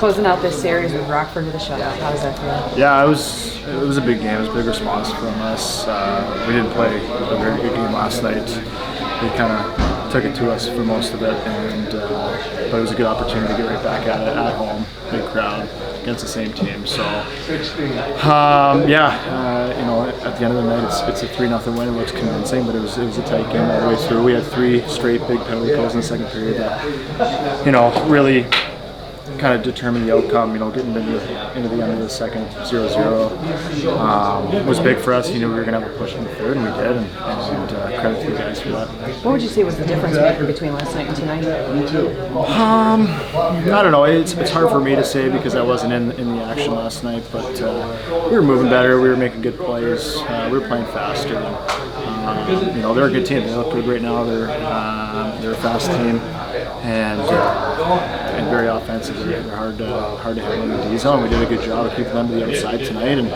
Closing out this series with Rockford with a shutout. How does that feel? Yeah, it was a big game. It was a big response from us. We didn't play a very good game last night. We kind of took it to us for most of it, but it was a good opportunity to get right back at it at home, big crowd against the same team. So, at the end of the night, it's a 3-0 win. It looks convincing, but it was a tight game all the way through. We had 3 straight big penalty kills in the second period that, really kind of determined the outcome. Getting into the end of the second 0-0 was big for us. We were going to have a push in the third, and we did, and credit to the guys for that. What would you say was the difference maker between last night and tonight? I don't know. It's hard for me to say because I wasn't in the action last night, but we were moving better. We were making good plays. We were playing faster. They're a good team. They look good right now. They're a fast team and very offensive. They're hard to handle in the D zone. We did a good job of keeping them to the outside tonight, and the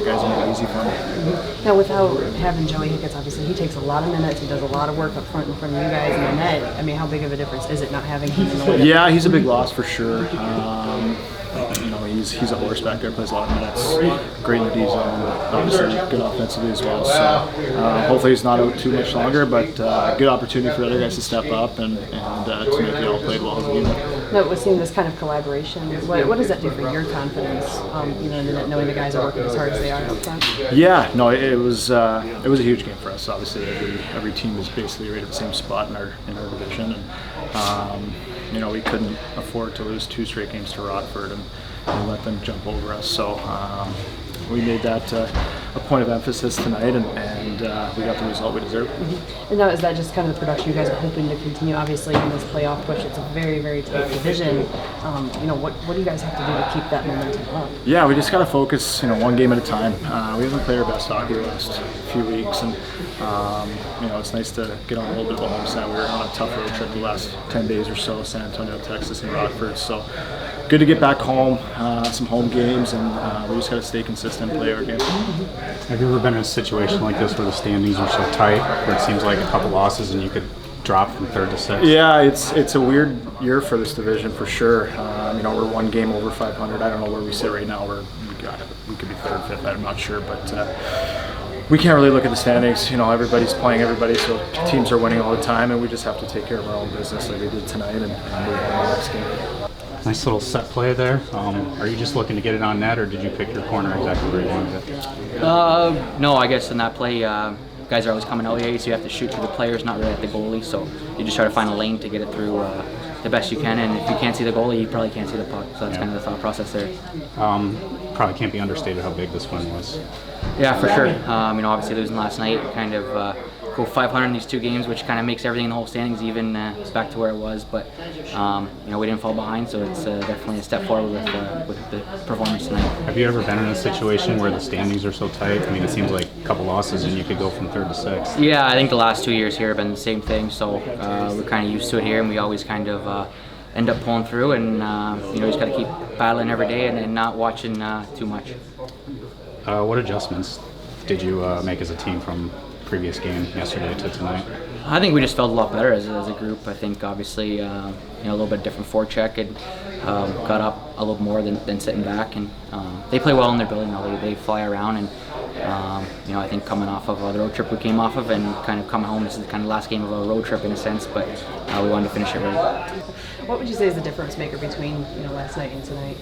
guys made it easy for them. Now, without having Joey Hicketts, obviously he takes a lot of minutes. He does a lot of work up front in front of you guys in the net. I mean, how big of a difference is it not having him? Yeah, he's a big loss for sure. He's a horse back there, plays a lot of minutes, great in the D zone, obviously good offensively as well. So hopefully he's not out too much longer, but good opportunity for other guys to step up and to make it all played well as a unit. Now, we're seeing this kind of collaboration. What does that do for your confidence? Knowing the guys are working as hard as they are up front. Yeah, no, it was a huge game for us. Obviously, every team is basically right at the same spot in our division, and we couldn't afford to lose 2 straight games to Rockford and let them jump over us. So we made that a point of emphasis tonight, and we got the result we deserved. Mm-hmm. And now, is that just kind of the production you guys are hoping to continue? Obviously, in this playoff push, it's a very, very tough division. What do you guys have to do to keep that momentum up? Yeah, we just got to focus, one game at a time. We haven't played our best hockey the last few weeks, and it's nice to get on a little bit of a home stand. We were on a tough road trip the last 10 days or so, San Antonio, Texas, and Rockford. So good to get back home, some home games, and we just got to stay consistent and play our game. Have you ever been in a situation like this where the standings are so tight, where it seems like a couple losses and you could drop from 3rd to 6th? Yeah, it's a weird year for this division for sure. We're 1 game over 500. I don't know where we sit right now. We could be 3rd, 5th. I'm not sure, but we can't really look at the standings. Everybody's playing everybody, so teams are winning all the time, and we just have to take care of our own business like we did tonight and move on to the next game. Nice little set play there. Are you just looking to get it on net, or did you pick your corner exactly where you wanted it? No, I guess in that play, guys are always coming out here, so you have to shoot through the players, not really at the goalie. So you just try to find a lane to get it through the best you can, and if you can't see the goalie, you probably can't see the puck. So that's kind of the thought process there. Probably can't be understated how big this win was. Yeah, for sure. Obviously losing last night, kind of go 500 in these 2 games, which kind of makes everything in the whole standings even. It's back to where it was, but we didn't fall behind, so it's definitely a step forward with the performance tonight. Have you ever been in a situation where the standings are so tight? I mean, it seems like a couple losses and you could go from 3rd to 6th. Yeah, I think the last 2 years here have been the same thing, so we're kind of used to it here, and we always kind of end up pulling through, and you just got to keep battling every day and not watching too much. What adjustments did you make as a team from previous game yesterday to tonight? I think we just felt a lot better as a group. I think obviously a little bit different forecheck and got up a little more than sitting back, and they play well in their building. They fly around, and I think coming off of the road trip we came off of and kind of coming home, this is the kind of last game of a road trip in a sense, but we wanted to finish it right. What would you say is the difference maker between last night and tonight?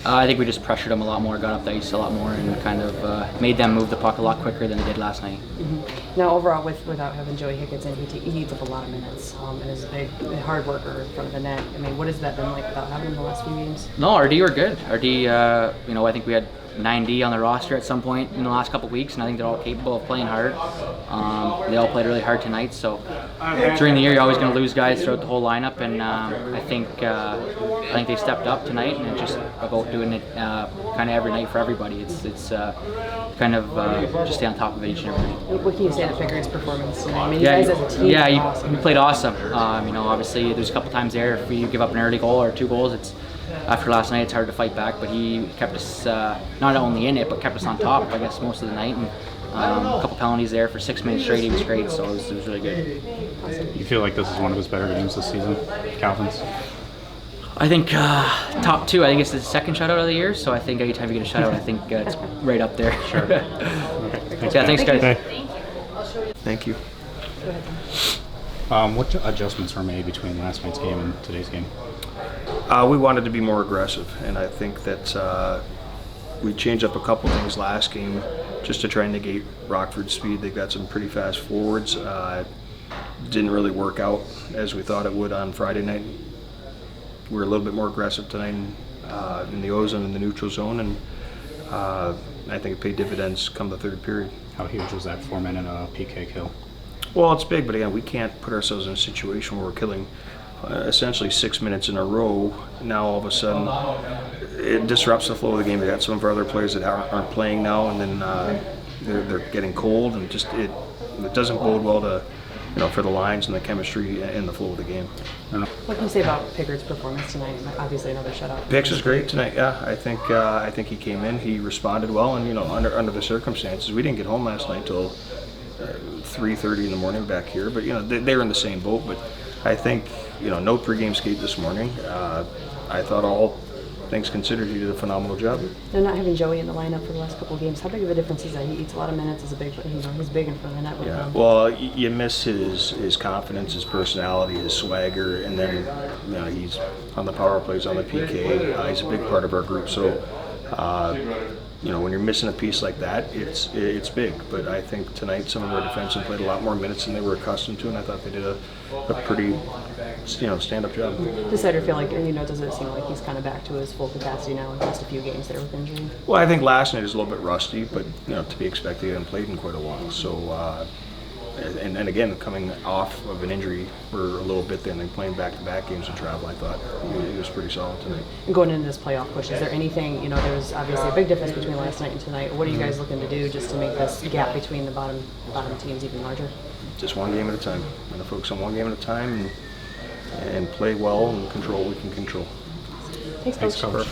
I think we just pressured them a lot more, got up the ice a lot more, and kind of made them move the puck a lot quicker than they did last night. Mm-hmm. Now, overall, without having Joey Hicketts in, he eats up a lot of minutes and is a big hard worker in front of the net. I mean, what has that been like without having him the last few games? No, RD were good. RD, I think we had 9D on the roster at some point in the last couple of weeks, and I think they're all capable of playing hard. They all played really hard tonight, so during the year you're always going to lose guys throughout the whole lineup, and I think they stepped up tonight, and it's just about doing it kind of every night for everybody. It's kind of just stay on top of it each and every night. What can you say to Pickard's performance? I mean, you guys as a team. Yeah, he played awesome. Obviously there's a couple times there if we give up an early goal or 2 goals, it's after last night it's hard to fight back, but he kept us not only in it but kept us on top, I guess, most of the night, and a couple penalties there for 6 minutes straight. He was great, so it was really good. You feel like this is one of his better games this season, Calvin's? I think top 2. I think it's the second shutout of the year. So I think anytime you get a shutout, I think it's right up there. Sure. Okay. Thanks, Yeah, thanks, guys. Okay. Thank you. What adjustments were made between last night's game and today's game? We wanted to be more aggressive, and I think that we changed up a couple things last game just to try and negate Rockford's speed. They've got some pretty fast forwards. Didn't really work out as we thought it would on Friday night. We were a little bit more aggressive tonight in the ozone and the neutral zone, and I think it paid dividends come the third period. How huge was that 4-minute PK kill? Well, it's big, but again, we can't put ourselves in a situation where we're killing essentially 6 minutes in a row. Now all of a sudden, it disrupts the flow of the game. We got some of our other players that aren't playing now, and then they're getting cold, and just it doesn't bode well to for the lines and the chemistry and the flow of the game. What can you say about Pickard's performance tonight? Obviously, another shutout. Picks is great tonight. Yeah, I think he came in, he responded well, and under the circumstances, we didn't get home last night till 3:30 in the morning back here. But they were in the same boat. But I think no pregame skate this morning. I thought all things considered, he did a phenomenal job. They're not having Joey in the lineup for the last couple of games. How big of a difference is that? He eats a lot of minutes. He's big in front of the net. Yeah. Well, you miss his confidence, his personality, his swagger, and then he's on the power plays, on the PK. He's a big part of our group. So. When you're missing a piece like that, it's big. But I think tonight some of our defensemen played a lot more minutes than they were accustomed to, and I thought they did a pretty stand-up job. Does Seider feel like, does it seem like he's kind of back to his full capacity now in just a few games there with injury? Well, I think last night is a little bit rusty, but to be expected. He hadn't played in quite a while. So, and again, coming off of an injury for a little bit, then playing back-to-back games of travel, I thought he was pretty solid tonight. And going into this playoff push, is there anything, there was obviously a big difference between last night and tonight. What are you guys looking to do just to make this gap between the bottom teams even larger? Just one game at a time. I'm going to focus on one game at a time and play well and control what we can control. Thanks, Coach.